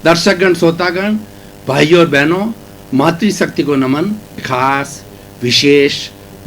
दर्शकगण, श्रोतागण, भाइयों और बहनों, मातृशक्ति को नमन। खास, विशेष,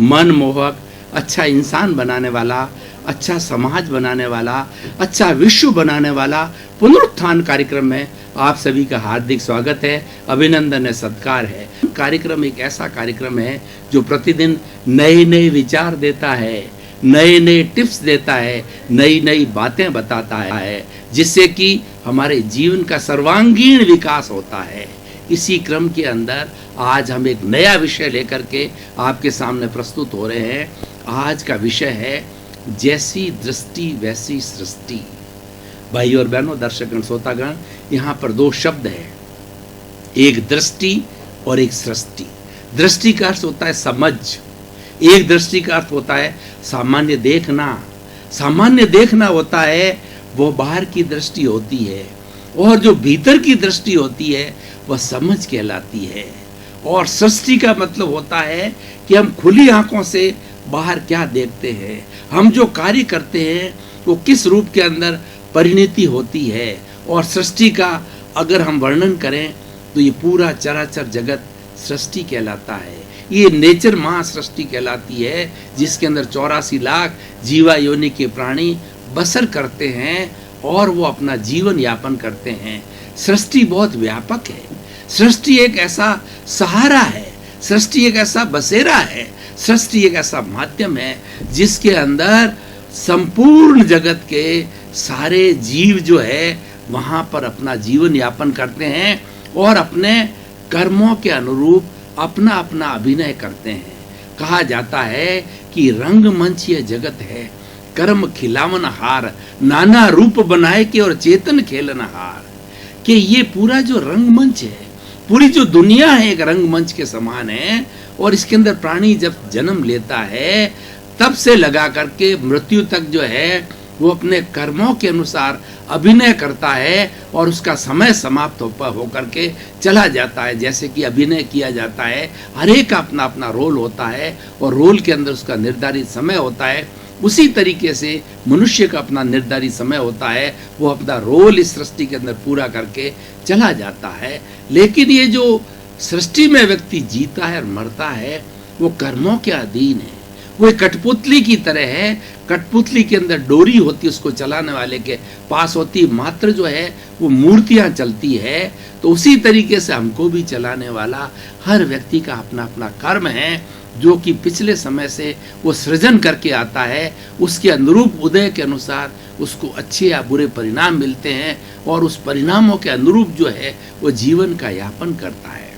मनमोहक, अच्छा इंसान बनाने वाला, अच्छा समाज बनाने वाला, अच्छा विश्व बनाने वाला पुनरुत्थान कार्यक्रम में आप सभी का हार्दिक स्वागत है, अभिनंदन है, सत्कार है। कार्यक्रम एक ऐसा कार्यक्रम है जो प्रतिदिन नए नए विचार देता है, नए नए टिप्स देता है, नई नई बातें बताता है, जिससे कि हमारे जीवन का सर्वांगीण विकास होता है। इसी क्रम के अंदर आज हम एक नया विषय लेकर के आपके सामने प्रस्तुत हो रहे हैं। आज का विषय है जैसी दृष्टि वैसी सृष्टि। भाई और बहनों, दर्शकगण, श्रोतागण, यहाँ पर दो शब्द हैं, एक दृष्टि और एक सृष्टि। दृष्टि का अर्थ होता है समझ, एक दृष्टि का अर्थ होता है सामान्य देखना। सामान्य देखना होता है वो बाहर की दृष्टि होती है, और जो भीतर की दृष्टि होती है वह समझ कहलाती है। और सृष्टि का मतलब होता है कि हम खुली आंखों से बाहर क्या देखते हैं, हम जो कार्य करते हैं वो किस रूप के अंदर परिणति होती है। और सृष्टि का अगर हम वर्णन करें तो ये पूरा चराचर जगत सृष्टि कहलाता है। ये नेचर महासृष्टि कहलाती है, जिसके अंदर 84 लाख जीवा योनि के प्राणी बसर करते हैं और वो अपना जीवन यापन करते हैं। सृष्टि बहुत व्यापक है। सृष्टि एक ऐसा सहारा है, सृष्टि एक ऐसा बसेरा है, सृष्टि एक ऐसा माध्यम है जिसके अंदर संपूर्ण जगत के सारे जीव जो है वहाँ पर अपना जीवन यापन करते हैं और अपने कर्मों के अनुरूप अपना अपना अभिनय करते हैं। कहा जाता है कि रंगमंच ये जगत है, कर्म खिलावन हार, नाना रूप बनाए के और चेतन खेलन हार। कि ये पूरा जो रंगमंच है, पूरी जो दुनिया है एक रंगमंच के समान है। और इसके अंदर प्राणी जब जन्म लेता है तब से लगा करके मृत्यु तक जो है वो अपने कर्मों के अनुसार अभिनय करता है और उसका समय समाप्त होकर के चला जाता है। जैसे कि अभिनय किया जाता है, हर एक का अपना अपना रोल होता है और रोल के अंदर उसका निर्धारित समय होता है। उसी तरीके से मनुष्य का अपना निर्धारित समय होता है, वो अपना रोल इस सृष्टि के अंदर पूरा करके चला जाता है। लेकिन ये जो सृष्टि में व्यक्ति जीता है और मरता है वो कर्मों के अधीन है। वो एक कठपुतली की तरह है। कठपुतली के अंदर डोरी होती है, उसको चलाने वाले के पास होती, मात्र जो है वो मूर्तियां चलती है। तो उसी तरीके से हमको भी चलाने वाला हर व्यक्ति का अपना अपना कर्म है, जो कि पिछले समय से वो सृजन करके आता है। उसके अनुरूप उदय के अनुसार उसको अच्छे या बुरे परिणाम मिलते हैं और उस परिणामों के अनुरूप जो है वो जीवन का यापन करता है।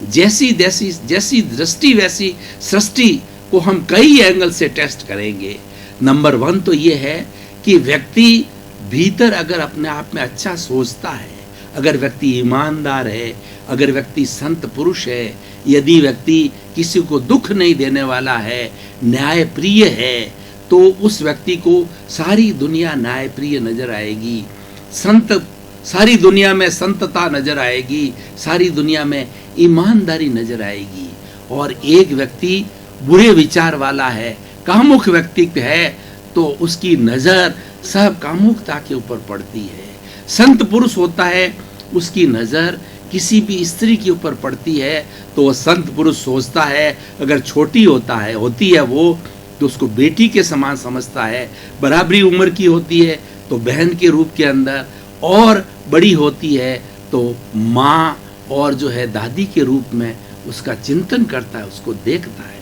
जैसी दृष्टि वैसी सृष्टि को हम कई एंगल से टेस्ट करेंगे। नंबर 1 तो ये है कि व्यक्ति भीतर अगर अपने आप में अच्छा सोचता है, अगर व्यक्ति ईमानदार है, अगर व्यक्ति संत पुरुष है, यदि व्यक्ति किसी को दुख नहीं देने वाला है, न्यायप्रिय है, तो उस व्यक्ति को सारी दुनिया न्यायप्रिय नजर आएगी। सारी दुनिया में संतता नजर आएगी, सारी दुनिया में ईमानदारी नजर आएगी। और एक व्यक्ति बुरे विचार वाला है, कामुक व्यक्ति है, तो उसकी नजर सब कामुकता के ऊपर पड़ती है। संत पुरुष होता है, उसकी नजर किसी भी स्त्री के ऊपर पड़ती है तो वो संत पुरुष सोचता है, अगर छोटी होती है वो तो उसको बेटी के समान समझता है, बराबरी उम्र की होती है तो बहन के रूप के अंदर, और बड़ी होती है तो माँ और जो है दादी के रूप में उसका चिंतन करता है, उसको देखता है।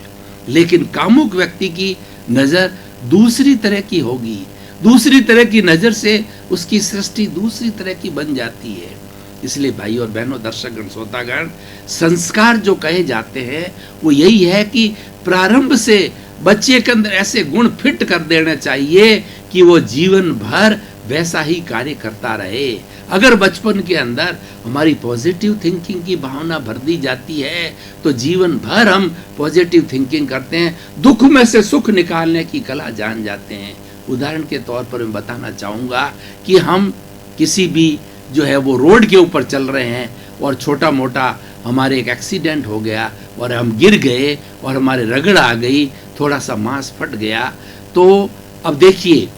लेकिन कामुक व्यक्ति की नज़र दूसरी तरह की होगी, दूसरी तरह की नज़र से उसकी सृष्टि दूसरी तरह की बन जाती है। इसलिए भाई और बहनों, दर्शकगण, श्रोतागण, संस्कार जो कहे जाते हैं वो यही है कि प्रारंभ से बच्चे के अंदर ऐसे गुण फिट कर देने चाहिए कि वो जीवन भर वैसा ही कार्य करता रहे। अगर बचपन के अंदर हमारी पॉजिटिव थिंकिंग की भावना भर दी जाती है तो जीवन भर हम पॉजिटिव थिंकिंग करते हैं, दुख में से सुख निकालने की कला जान जाते हैं। उदाहरण के तौर पर मैं बताना चाहूँगा कि हम किसी भी जो है वो रोड के ऊपर चल रहे हैं और छोटा मोटा हमारे एक एक्सीडेंट हो गया और हम गिर गए और हमारे रगड़ आ गई, थोड़ा सा मांस फट गया। तो अब देखिए,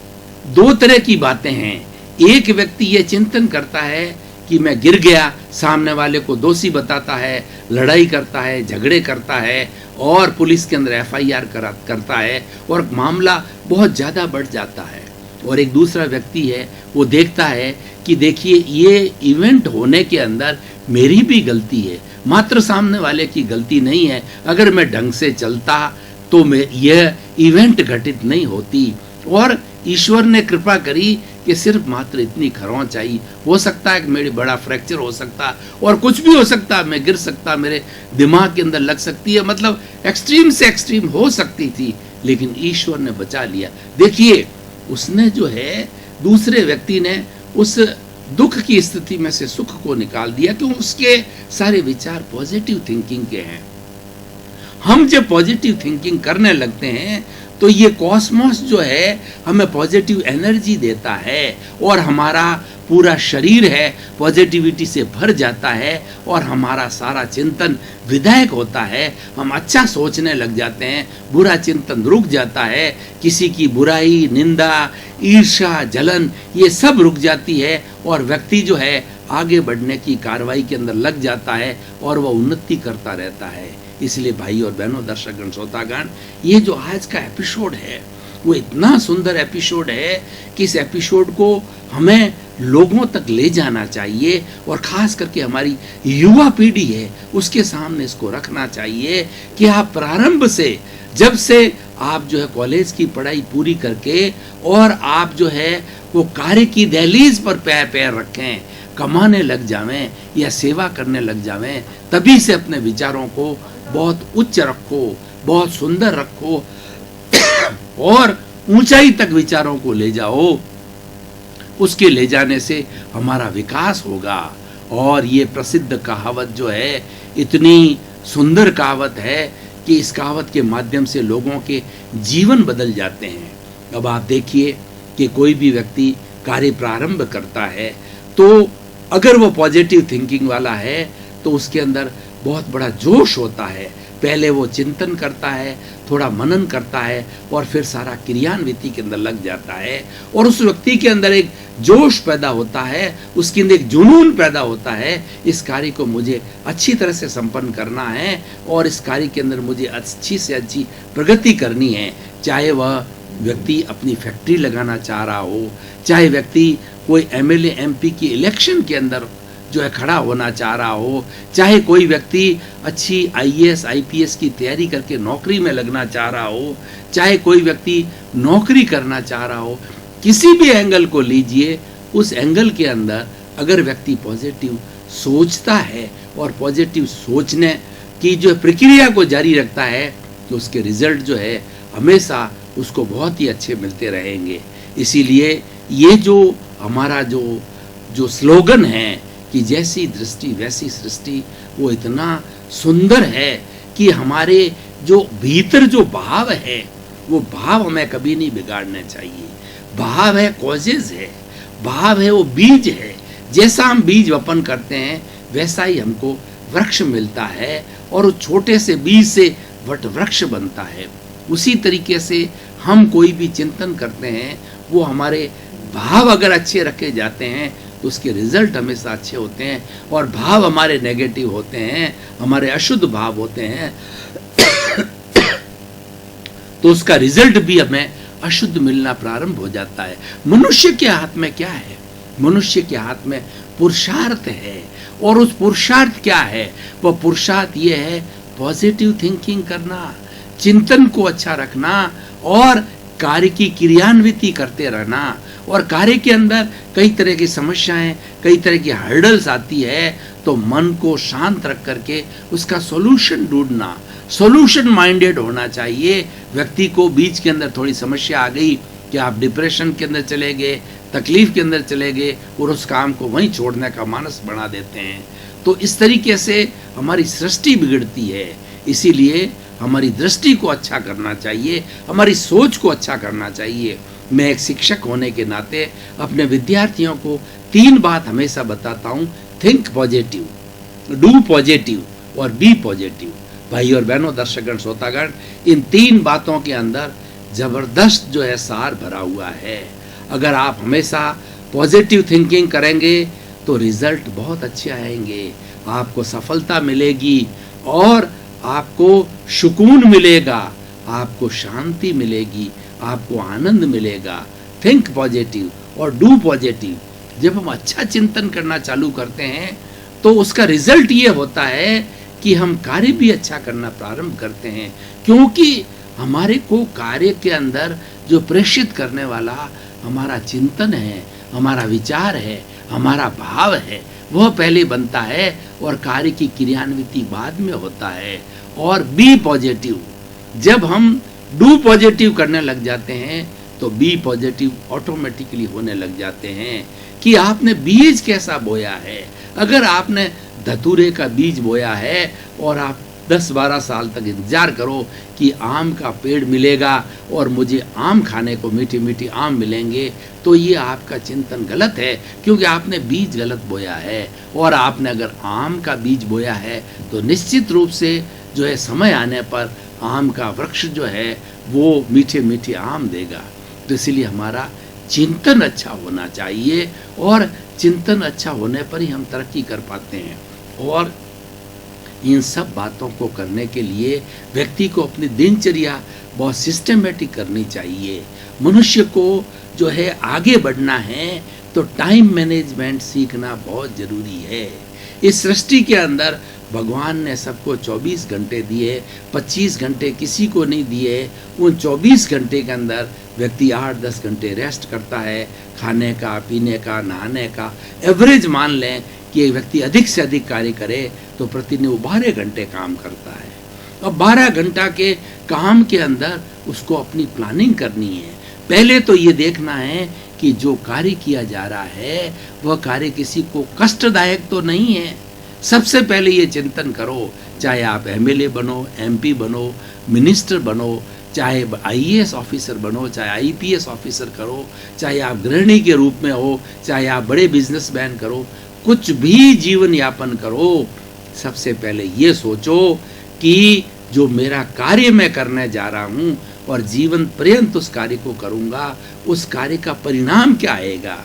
दो तरह की बातें हैं। एक व्यक्ति ये चिंतन करता है कि मैं गिर गया, सामने वाले को दोषी बताता है, लड़ाई करता है, झगड़े करता है और पुलिस के अंदर FIR करता है और मामला बहुत ज़्यादा बढ़ जाता है। और एक दूसरा व्यक्ति है, वो देखता है कि देखिए ये इवेंट होने के अंदर मेरी भी गलती है, मात्र सामने वाले की गलती नहीं है। अगर मैं ढंग से चलता तो मैं यह इवेंट घटित नहीं होती। और ईश्वर ने कृपा करी कि सिर्फ मात्र इतनी खरोंच आई। हो सकता है कि मेरी बड़ा फ्रैक्चर हो सकता और कुछ भी हो सकता, मैं गिर सकता, मेरे दिमाग के अंदर लग सकती है, मतलब एक्सट्रीम से एक्सट्रीम हो सकती थी, लेकिन ईश्वर ने बचा लिया। देखिए उसने जो है, दूसरे व्यक्ति ने उस दुख की स्थिति में से सुख को निकाल दिया कि उसके सारे विचार पॉजिटिव थिंकिंग के हैं। हम जब पॉजिटिव थिंकिंग करने लगते हैं तो ये कॉस्मोस जो है हमें पॉजिटिव एनर्जी देता है और हमारा पूरा शरीर है पॉजिटिविटी से भर जाता है और हमारा सारा चिंतन विधायक होता है। हम अच्छा सोचने लग जाते हैं, बुरा चिंतन रुक जाता है, किसी की बुराई, निंदा, ईर्ष्या, जलन ये सब रुक जाती है और व्यक्ति जो है आगे बढ़ने की कार्रवाई के अंदर लग जाता है और वह उन्नति करता रहता है। इसलिए भाई और बहनों, दर्शकगण, श्रोतागण, ये जो आज का एपिसोड है वो इतना सुंदर एपिसोड है कि इस एपिसोड को हमें लोगों तक ले जाना चाहिए और खास करके हमारी युवा पीढ़ी है उसके सामने इसको रखना चाहिए कि आप प्रारंभ से, जब से आप जो है कॉलेज की पढ़ाई पूरी करके और आप जो है वो कार्य की दहलीज पर पैर रखें, कमाने लग जावें या सेवा करने लग जावें, तभी से अपने विचारों को बहुत उच्च रखो, बहुत सुंदर रखो और ऊंचाई तक विचारों को ले जाओ। उसके ले जाने से हमारा विकास होगा। और ये प्रसिद्ध कहावत जो है, इतनी सुंदर कहावत है कि इस कहावत के माध्यम से लोगों के जीवन बदल जाते हैं। अब आप देखिए कि कोई भी व्यक्ति कार्य प्रारंभ करता है तो अगर वो पॉजिटिव थिंकिंग वाला है तो उसके अंदर बहुत बड़ा जोश होता है। पहले वो चिंतन करता है, थोड़ा मनन करता है और फिर सारा क्रियान्विति के अंदर लग जाता है और उस व्यक्ति के अंदर एक जोश पैदा होता है, उसके अंदर एक जुनून पैदा होता है, इस कार्य को मुझे अच्छी तरह से संपन्न करना है और इस कार्य के अंदर मुझे अच्छी से अच्छी प्रगति करनी है। चाहे वह व्यक्ति अपनी फैक्ट्री लगाना चाह रहा हो, चाहे व्यक्ति कोई MLA MP की इलेक्शन के अंदर जो है खड़ा होना चाह रहा हो, चाहे कोई व्यक्ति अच्छी IAS IPS की तैयारी करके नौकरी में लगना चाह रहा हो, चाहे कोई व्यक्ति नौकरी करना चाह रहा हो, किसी भी एंगल को लीजिए, उस एंगल के अंदर अगर व्यक्ति पॉजिटिव सोचता है और पॉजिटिव सोचने की जो प्रक्रिया को जारी रखता है तो उसके रिजल्ट जो है हमेशा उसको बहुत ही अच्छे मिलते रहेंगे। इसीलिए ये जो हमारा जो स्लोगन है कि जैसी दृष्टि वैसी सृष्टि, वो इतना सुंदर है कि हमारे जो भीतर जो भाव है वो भाव हमें कभी नहीं बिगाड़ने चाहिए। भाव है कॉजेज है, भाव है वो बीज है। जैसा हम बीज वपन करते हैं वैसा ही हमको वृक्ष मिलता है और उस छोटे से बीज से वट वृक्ष बनता है। उसी तरीके से हम कोई भी चिंतन करते हैं, वो हमारे भाव अगर अच्छे रखे जाते हैं तो उसके रिजल्ट हमेशा अच्छे होते हैं। और भाव हमारे नेगेटिव होते हैं, हमारे अशुद्ध भाव होते हैं तो उसका रिजल्ट भी हमें अशुद्ध मिलना प्रारंभ हो जाता है। मनुष्य के हाथ में क्या है? मनुष्य के हाथ में पुरुषार्थ है। और उस पुरुषार्थ क्या है? वह पुरुषार्थ ये है पॉजिटिव थिंकिंग करना, चिंतन को अच्छा रखना और कार्य की क्रियान्विति करते रहना। और कार्य के अंदर कई तरह की समस्याएं, कई तरह की हर्डल्स आती है तो मन को शांत रख करके उसका सॉल्यूशन ढूंढना, सॉल्यूशन माइंडेड होना चाहिए। व्यक्ति को बीच के अंदर थोड़ी समस्या आ गई कि आप डिप्रेशन के अंदर चले गए, तकलीफ के अंदर चले गए और उस काम को वहीं छोड़ने का मानस बना देते हैं। तो इस तरीके से हमारी सृष्टि बिगड़ती है। इसीलिए हमारी दृष्टि को अच्छा करना चाहिए, हमारी सोच को अच्छा करना चाहिए। मैं एक शिक्षक होने के नाते अपने विद्यार्थियों को 3 बात हमेशा बताता हूँ, थिंक पॉजिटिव, डू पॉजिटिव और बी पॉजिटिव। भाई और बहनों, दर्शकगण, श्रोतागण, इन 3 बातों के अंदर जबरदस्त जो है सार भरा हुआ है। अगर आप हमेशा पॉजिटिव थिंकिंग करेंगे तो रिजल्ट बहुत अच्छे आएंगे, आपको सफलता मिलेगी और आपको सुकून मिलेगा, आपको शांति मिलेगी, आपको आनंद मिलेगा। थिंक पॉजिटिव और डू पॉजिटिव। जब हम अच्छा चिंतन करना चालू करते हैं तो उसका रिजल्ट ये होता है कि हम कार्य भी अच्छा करना प्रारंभ करते हैं, क्योंकि हमारे को कार्य के अंदर जो प्रेषित करने वाला हमारा चिंतन है, हमारा विचार है, हमारा भाव है, वह पहले बनता है और कार्य की क्रियान्विति बाद में होता है। और बी पॉजिटिव। जब हम डू पॉजिटिव करने लग जाते हैं तो बी पॉजिटिव ऑटोमेटिकली होने लग जाते हैं कि आपने बीज कैसा बोया है। अगर आपने धतूरे का बीज बोया है और आप 10-12 साल तक इंतजार करो कि आम का पेड़ मिलेगा और मुझे आम खाने को मीठी मीठी आम मिलेंगे, तो ये आपका चिंतन गलत है, क्योंकि आपने बीज गलत बोया है। और आपने अगर आम का बीज बोया है तो निश्चित रूप से जो है समय आने पर आम का वृक्ष जो है वो मीठे मीठे आम देगा। तो इसलिए हमारा चिंतन अच्छा होना चाहिए और चिंतन अच्छा होने पर ही हम तरक्की कर पाते हैं। और इन सब बातों को करने के लिए व्यक्ति को अपनी दिनचर्या बहुत सिस्टमेटिक करनी चाहिए। मनुष्य को जो है आगे बढ़ना है तो टाइम मैनेजमेंट सीखना बहुत ज़रूरी है। इस सृष्टि के अंदर भगवान ने सबको 24 घंटे दिए, 25 घंटे किसी को नहीं दिए। उन 24 घंटे के अंदर व्यक्ति 8-10 घंटे रेस्ट करता है, खाने का, पीने का, नहाने का। एवरेज मान लें कि एक व्यक्ति अधिक से अधिक कार्य करे तो प्रतिदिन वो 12 घंटे काम करता है। अब 12 घंटा के काम के अंदर उसको अपनी प्लानिंग करनी है। पहले तो ये देखना है कि जो कार्य किया जा रहा है वह कार्य किसी को कष्टदायक तो नहीं है। सबसे पहले ये चिंतन करो, चाहे आप एमएलए बनो, एमपी बनो, मिनिस्टर बनो, चाहे आईएएस ऑफिसर बनो, चाहे आईपीएस ऑफिसर करो, चाहे आप गृहिणी के रूप में हो, चाहे आप बड़े बिजनेसमैन करो, कुछ भी जीवन यापन करो, सबसे पहले ये सोचो कि जो मेरा कार्य मैं करने जा रहा हूँ और जीवन पर्यंत उस कार्य को करूँगा, उस कार्य का परिणाम क्या आएगा।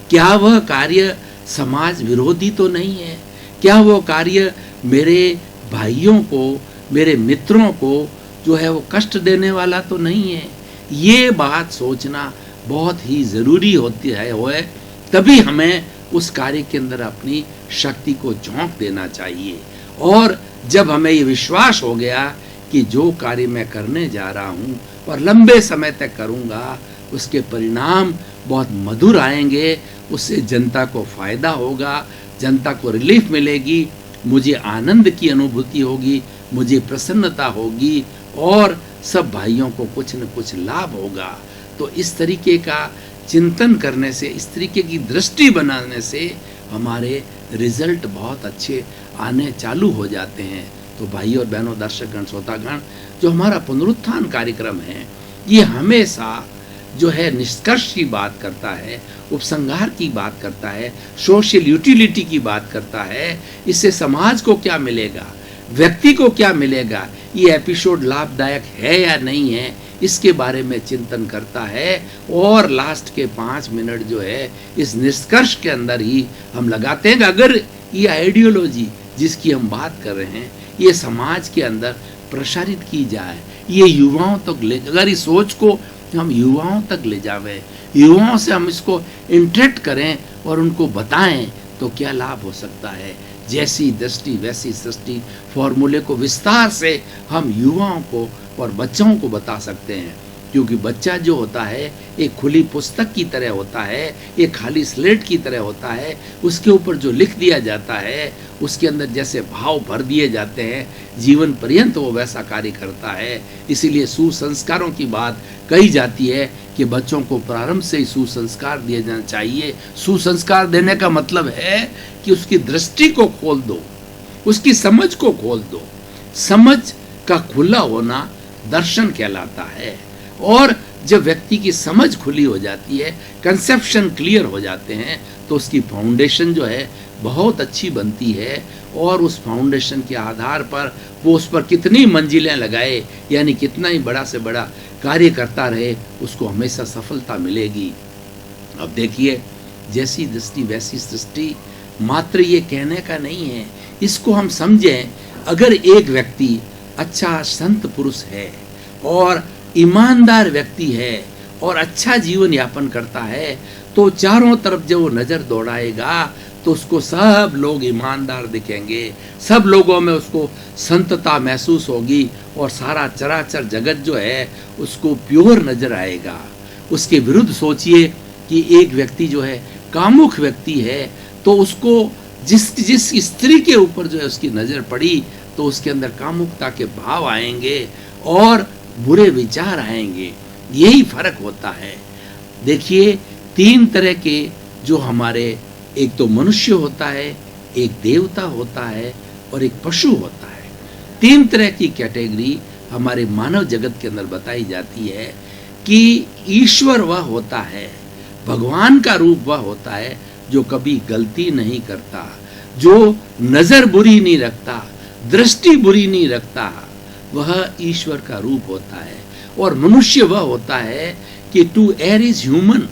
क्या वह कार्य समाज विरोधी तो नहीं है? क्या वो कार्य मेरे भाइयों को, मेरे मित्रों को जो है वो कष्ट देने वाला तो नहीं है? ये बात सोचना बहुत ही ज़रूरी होती है। वो तभी हमें उस कार्य के अंदर अपनी शक्ति को झोंक देना चाहिए। और जब हमें ये विश्वास हो गया कि जो कार्य मैं करने जा रहा हूँ और लंबे समय तक करूँगा, उसके परिणाम बहुत मधुर आएंगे, उससे जनता को फ़ायदा होगा, जनता को रिलीफ मिलेगी, मुझे आनंद की अनुभूति होगी, मुझे प्रसन्नता होगी और सब भाइयों को कुछ न कुछ लाभ होगा। तो इस तरीके का चिंतन करने से, इस तरीके की दृष्टि बनाने से हमारे रिजल्ट बहुत अच्छे आने चालू हो जाते हैं। तो भाई और बहनों, दर्शकगण, श्रोतागण, जो हमारा पुनरुत्थान कार्यक्रम है ये हमेशा जो है निष्कर्ष की बात करता है, उपसंहार की बात करता है, सोशल यूटिलिटी की बात करता है। इससे समाज को क्या मिलेगा, व्यक्ति को क्या मिलेगा, ये एपिसोड लाभदायक है या नहीं है, इसके बारे में चिंतन करता है। और लास्ट के 5 मिनट जो है इस निष्कर्ष के अंदर ही हम लगाते हैं कि अगर ये आइडियोलॉजी जिसकी हम बात कर रहे हैं ये समाज के अंदर प्रसारित की जाए, ये युवाओं तक ले, अगर इस सोच को हम युवाओं तक ले जावें, युवाओं से हम इसको इंटरेक्ट करें और उनको बताएं, तो क्या लाभ हो सकता है। जैसी दृष्टि वैसी सृष्टि फॉर्मूले को विस्तार से हम युवाओं को और बच्चों को बता सकते हैं, क्योंकि बच्चा जो होता है एक खुली पुस्तक की तरह होता है, एक खाली स्लेट की तरह होता है। उसके ऊपर जो लिख दिया जाता है उसके अंदर जैसे भाव भर दिए जाते हैं, जीवन पर्यंत वो वैसा कार्य करता है। इसीलिए सुसंस्कारों की बात कही जाती है कि बच्चों को प्रारंभ से ही सुसंस्कार दिए जाना चाहिए। सुसंस्कार देने का मतलब है कि उसकी दृष्टि को खोल दो, उसकी समझ को खोल दो। समझ का खुला होना दर्शन कहलाता है। और जब व्यक्ति की समझ खुली हो जाती है, कंसेप्शन क्लियर हो जाते हैं, तो उसकी फाउंडेशन जो है बहुत अच्छी बनती है। और उस फाउंडेशन के आधार पर वो उस पर कितनी मंजिलें लगाए, यानी कितना ही बड़ा से बड़ा कार्य करता रहे, उसको हमेशा सफलता मिलेगी। अब देखिए, जैसी दृष्टि वैसी सृष्टि, मात्र ये कहने का नहीं है, इसको हम समझें। अगर एक व्यक्ति अच्छा संत पुरुष है और ईमानदार व्यक्ति है और अच्छा जीवन यापन करता है, तो चारों तरफ जब वो नज़र दौड़ाएगा तो उसको सब लोग ईमानदार दिखेंगे, सब लोगों में उसको संतता महसूस होगी और सारा चराचर जगत जो है उसको प्योर नजर आएगा। उसके विरुद्ध सोचिए कि एक व्यक्ति जो है कामुक व्यक्ति है, तो उसको जिस स्त्री के ऊपर जो है उसकी नज़र पड़ी तो उसके अंदर कामुकता के भाव आएंगे और बुरे विचार आएंगे। यही फर्क होता है। देखिए, तीन तरह के जो हमारे, एक तो मनुष्य होता है, एक देवता होता है और एक पशु होता है। तीन तरह की कैटेगरी हमारे मानव जगत के अंदर बताई जाती है कि ईश्वर वह होता है, भगवान का रूप वह होता है जो कभी गलती नहीं करता, जो नजर बुरी नहीं रखता, दृष्टि बुरी नहीं रखता, वह ईश्वर का रूप होता है। और मनुष्य वह होता है कि टू एयर इज ह्यूमन।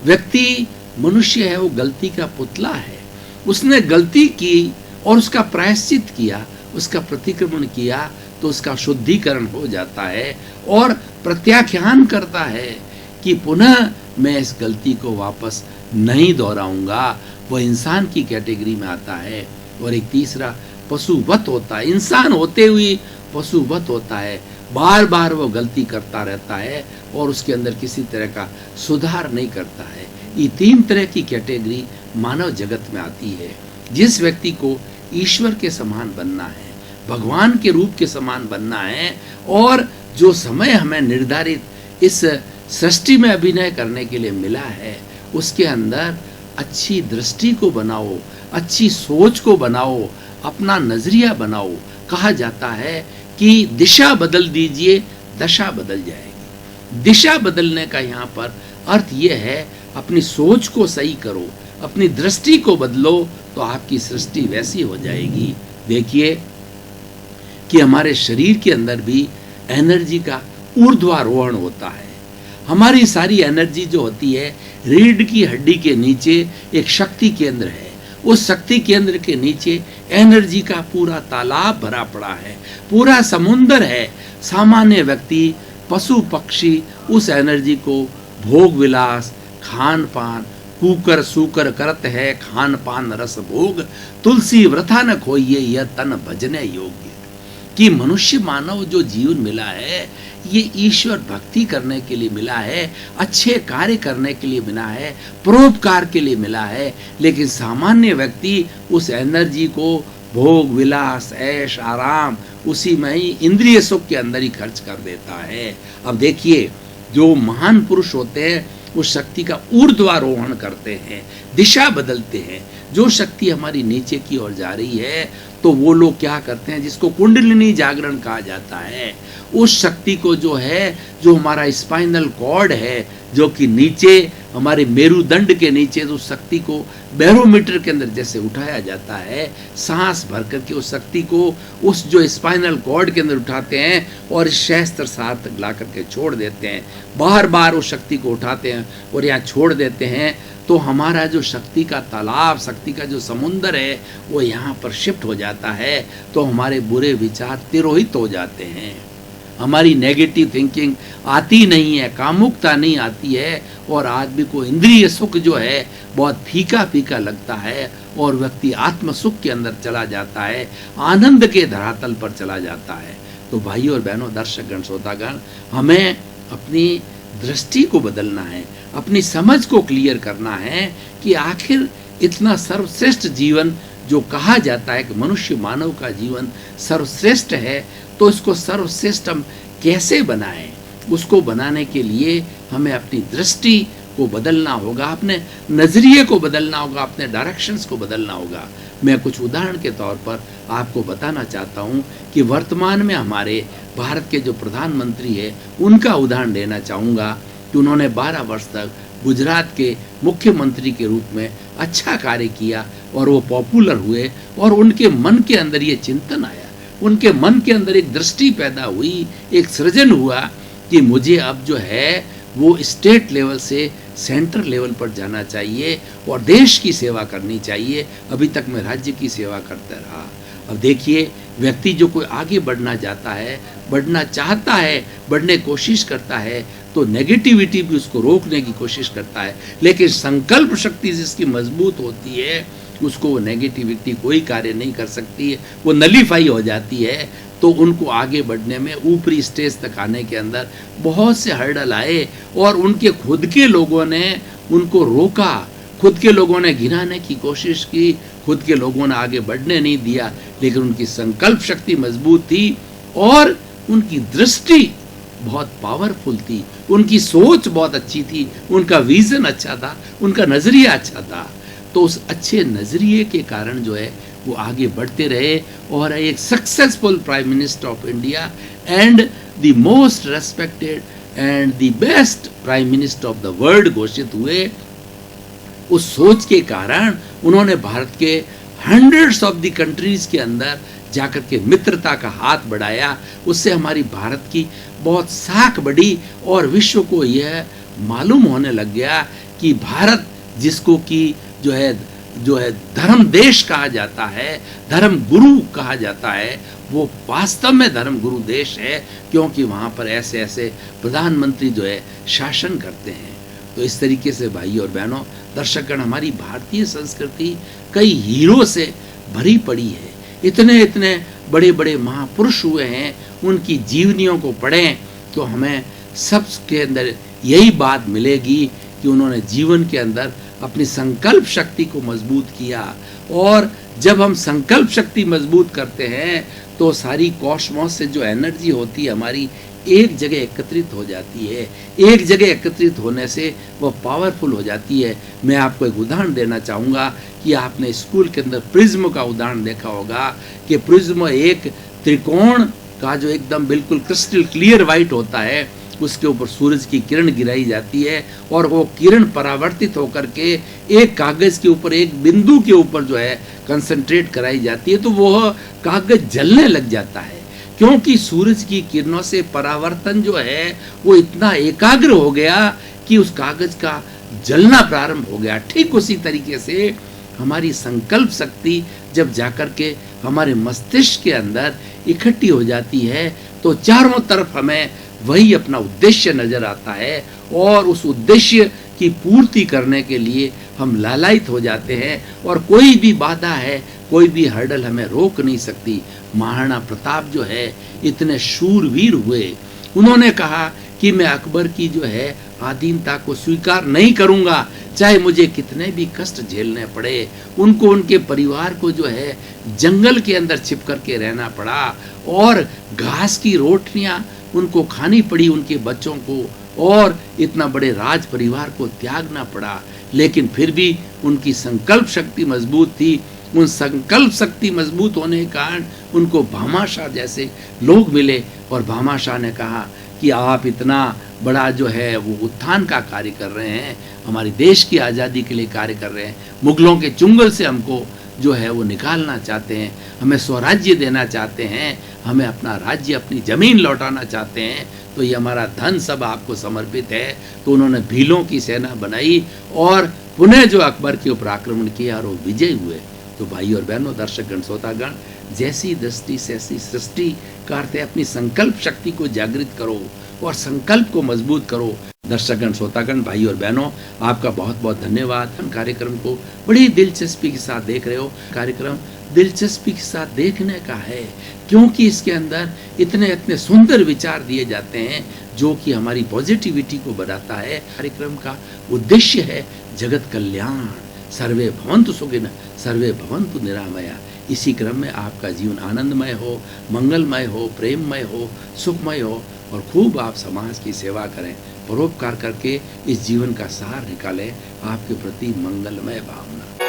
व्यक्ति मनुष्य है, वो गलती का पुतला है। उसने गलती की और उसका प्रायश्चित किया, उसका प्रतिक्रमण किया तो उसका शुद्धिकरण हो जाता है और प्रत्याख्यान करता है कि पुनः मैं इस गलती को वापस नहीं दोहराऊंगा। वह इंसान की कैटेगरी में आता है। और एक तीसरा पशुवत होता है, इंसान होते हुए पशुवत होता है, बार बार वो गलती करता रहता है और उसके अंदर किसी तरह का सुधार नहीं करता है। ये तीन तरह की कैटेगरी मानव जगत में आती है। जिस व्यक्ति को ईश्वर के समान बनना है, भगवान के रूप के समान बनना है और जो समय हमें निर्धारित इस सृष्टि में अभिनय करने के लिए मिला है, उसके अंदर अच्छी दृष्टि को बनाओ, अच्छी सोच को बनाओ, अपना नजरिया बनाओ। कहा जाता है कि दिशा बदल दीजिए, दशा बदल जाएगी। दिशा बदलने का यहाँ पर अर्थ ये है, अपनी सोच को सही करो, अपनी दृष्टि को बदलो तो आपकी सृष्टि वैसी हो जाएगी। देखिए कि हमारे शरीर के अंदर भी एनर्जी का ऊर्ध्वारोहण होता है। हमारी सारी एनर्जी जो होती है, रीढ़ की हड्डी के नीचे एक शक्ति केंद्र है। उस शक्ति केंद्र के नीचे एनर्जी का पूरा तालाब भरा पड़ा है, पूरा समुंदर है। सामान्य व्यक्ति, पशु पक्षी उस एनर्जी को भोग विलास, खान पान, कूकर सूकर करत है, खान पान रस भोग, तुलसी व्रथा न खोइए यह तन भजने योग्य। कि मनुष्य मानव जो जीवन मिला है, ये ईश्वर भक्ति करने के लिए मिला है, अच्छे कार्य करने के लिए मिला है, परोपकार के लिए मिला है। लेकिन सामान्य व्यक्ति उस एनर्जी को भोग विलास, ऐश आराम, उसी में ही इंद्रिय सुख के अंदर ही खर्च कर देता है। अब देखिए, जो महान पुरुष होते हैं वो शक्ति का ऊर्ध्वारोहण करते हैं, दिशा बदलते हैं। जो शक्ति हमारी नीचे की ओर जा रही है तो वो लोग क्या करते हैं, जिसको कुंडलिनी जागरण कहा जाता है, उस शक्ति को जो है, जो हमारा स्पाइनल कॉर्ड है, जो कि नीचे हमारे मेरुदंड के नीचे, तो उस शक्ति को बैरोमीटर के अंदर जैसे उठाया जाता है, सांस भर करके उस शक्ति को उस जो स्पाइनल कॉर्ड के अंदर उठाते हैं और सहस्त्र साथ ला करके छोड़ देते हैं। बार बार उस शक्ति को उठाते हैं और यहाँ छोड़ देते हैं, तो हमारा जो शक्ति का तालाब, शक्ति का जो समुंदर है, वो यहाँ पर शिफ्ट हो जाता है। तो हमारे बुरे विचार तिरोहित हो जाते हैं, हमारी नेगेटिव थिंकिंग आती नहीं है, कामुकता नहीं आती है और आदमी को इंद्रिय सुख जो है बहुत फीका फीका लगता है और व्यक्ति आत्म सुख के अंदर चला जाता है, आनंद के धरातल पर चला जाता है। तो भाइयों और बहनों, दर्शकगण, श्रोतागण, हमें अपनी दृष्टि को बदलना है, अपनी समझ को क्लियर करना है कि आखिर इतना सर्वश्रेष्ठ जीवन जो कहा जाता है कि मनुष्य मानव का जीवन सर्वश्रेष्ठ है, तो इसको सर्वश्रेष्ठ हम कैसे बनाएं। उसको बनाने के लिए हमें अपनी दृष्टि को बदलना होगा, अपने नज़रिए को बदलना होगा, अपने डायरेक्शंस को बदलना होगा। मैं कुछ उदाहरण के तौर पर आपको बताना चाहता हूँ कि वर्तमान में हमारे भारत के जो प्रधानमंत्री है, उनका उदाहरण देना चाहूँगा कि उन्होंने 12 वर्ष तक गुजरात के मुख्यमंत्री के रूप में अच्छा कार्य किया और वो पॉपुलर हुए और उनके मन के अंदर ये चिंतन आया, उनके मन के अंदर एक दृष्टि पैदा हुई, एक सृजन हुआ कि मुझे अब जो है वो स्टेट लेवल से सेंटर लेवल पर जाना चाहिए और देश की सेवा करनी चाहिए। अभी तक मैं राज्य की सेवा करता रहा। अब देखिए, व्यक्ति जो कोई आगे बढ़ना चाहता है, बढ़ना चाहता है, बढ़ने की कोशिश करता है, तो नेगेटिविटी भी उसको रोकने की कोशिश करता है, लेकिन संकल्प शक्ति जिसकी मजबूत होती है उसको वो नेगेटिविटी कोई कार्य नहीं कर सकती है, वो नलीफाई हो जाती है। तो उनको आगे बढ़ने में, ऊपरी स्टेज तक आने के अंदर बहुत से हर्डल आए और उनके खुद के लोगों ने उनको रोका, खुद के लोगों ने गिराने की कोशिश की, खुद के लोगों ने आगे बढ़ने नहीं दिया, लेकिन उनकी संकल्प शक्ति मजबूत थी और उनकी दृष्टि बहुत पावरफुल थी, उनकी सोच बहुत अच्छी थी, उनका विजन अच्छा था, उनका नजरिया अच्छा था। तो उस अच्छे नजरिए के कारण जो है वो आगे बढ़ते रहे और एक successful prime minister of India and the most respected and the best prime minister of the world घोषित हुए। उस सोच के कारण उन्होंने भारत के हंड्रेड्स ऑफ द कंट्रीज के अंदर जाकर के मित्रता का हाथ बढ़ाया। उससे हमारी भारत की बहुत साख बढ़ी और विश्व को यह मालूम होने लग गया कि भारत जिसको कि जो है धर्म देश कहा जाता है, धर्म गुरु कहा जाता है, वो वास्तव में धर्म गुरु देश है, क्योंकि वहाँ पर ऐसे ऐसे प्रधानमंत्री जो है शासन करते हैं। तो इस तरीके से भाई और बहनों, दर्शकगण, हमारी भारतीय संस्कृति कई हीरो से भरी पड़ी है। इतने इतने बड़े बड़े महापुरुष हुए हैं, उनकी जीवनियों को पढ़ें तो हमें सबके अंदर यही बात मिलेगी कि उन्होंने जीवन के अंदर अपनी संकल्प शक्ति को मजबूत किया। और जब हम संकल्प शक्ति मजबूत करते हैं तो सारी कॉस्मोस से जो एनर्जी होती है हमारी एक जगह एकत्रित हो जाती है। एक जगह एकत्रित होने से वह पावरफुल हो जाती है। मैं आपको एक उदाहरण देना चाहूँगा कि आपने स्कूल के अंदर प्रिज्म का उदाहरण देखा होगा कि प्रिज्म एक त्रिकोण का जो एकदम बिल्कुल क्रिस्टल क्लियर वाइट होता है, उसके ऊपर सूरज की किरण गिराई जाती है और वो किरण परावर्तित होकर के एक कागज के ऊपर, एक बिंदु के ऊपर जो है कंसंट्रेट कराई जाती है, तो वो कागज जलने लग जाता है, क्योंकि सूरज की किरणों से परावर्तन जो है वो इतना एकाग्र हो गया कि उस कागज का जलना प्रारंभ हो गया। ठीक उसी तरीके से हमारी संकल्प शक्ति जब जाकर के हमारे मस्तिष्क के अंदर इकट्ठी हो जाती है तो चारों तरफ हमें वही अपना उद्देश्य नजर आता है और उस उद्देश्य की पूर्ति करने के लिए हम लालायित हो जाते हैं और कोई भी बाधा है, कोई भी हर्डल हमें रोक नहीं सकती। महाराणा प्रताप जो है इतने शूरवीर हुए, उन्होंने कहा कि मैं अकबर की जो है आधीनता को स्वीकार नहीं करूंगा, चाहे मुझे कितने भी कष्ट झेलने पड़े। उनको, उनके परिवार को जो है जंगल के अंदर छिप करके रहना पड़ा और घास की रोटियां उनको खानी पड़ी, उनके बच्चों को, और इतना बड़े राज परिवार को त्यागना पड़ा। लेकिन फिर भी उनकी संकल्प शक्ति मजबूत थी। उन संकल्प शक्ति मजबूत होने के कारण उनको भामाशाह जैसे लोग मिले और भामाशाह ने कहा कि आप इतना बड़ा जो है वो उत्थान का कार्य कर रहे हैं, हमारे देश की आज़ादी के लिए कार्य कर रहे हैं, मुगलों के चुंगल से हमको जो है वो निकालना चाहते हैं, हमें स्वराज्य देना चाहते हैं, हमें अपना राज्य, अपनी ज़मीन लौटाना चाहते हैं, तो ये हमारा धन सब आपको समर्पित है। तो उन्होंने भीलों की सेना बनाई और पुनः जो अकबर के ऊपर आक्रमण किया और वो विजय हुए। तो भाई और बहनों, दर्शकगण, श्रोतागण, जैसी दृष्टि से ऐसी सृष्टि का अर्थ है अपनी संकल्प शक्ति को जागृत करो और संकल्प को मजबूत करो। दर्शकगण, श्रोतागण, भाई और बहनों, आपका बहुत बहुत धन्यवाद। हम कार्यक्रम को बड़ी दिलचस्पी के साथ देख रहे हो। कार्यक्रम दिलचस्पी के साथ देखने का है क्योंकि इसके अंदर इतने इतने सुंदर विचार दिए जाते हैं जो कि हमारी पॉजिटिविटी को बढ़ाता है। कार्यक्रम का उद्देश्य है जगत कल्याण। सर्वे भवन्तु सुखिनः, सर्वे भवन्तु निरामया। इसी क्रम में आपका जीवन आनंदमय हो, मंगलमय हो, प्रेममय हो, सुखमय हो और खूब आप समाज की सेवा करें, परोपकार करके इस जीवन का सार निकालें। आपके प्रति मंगलमय भावना।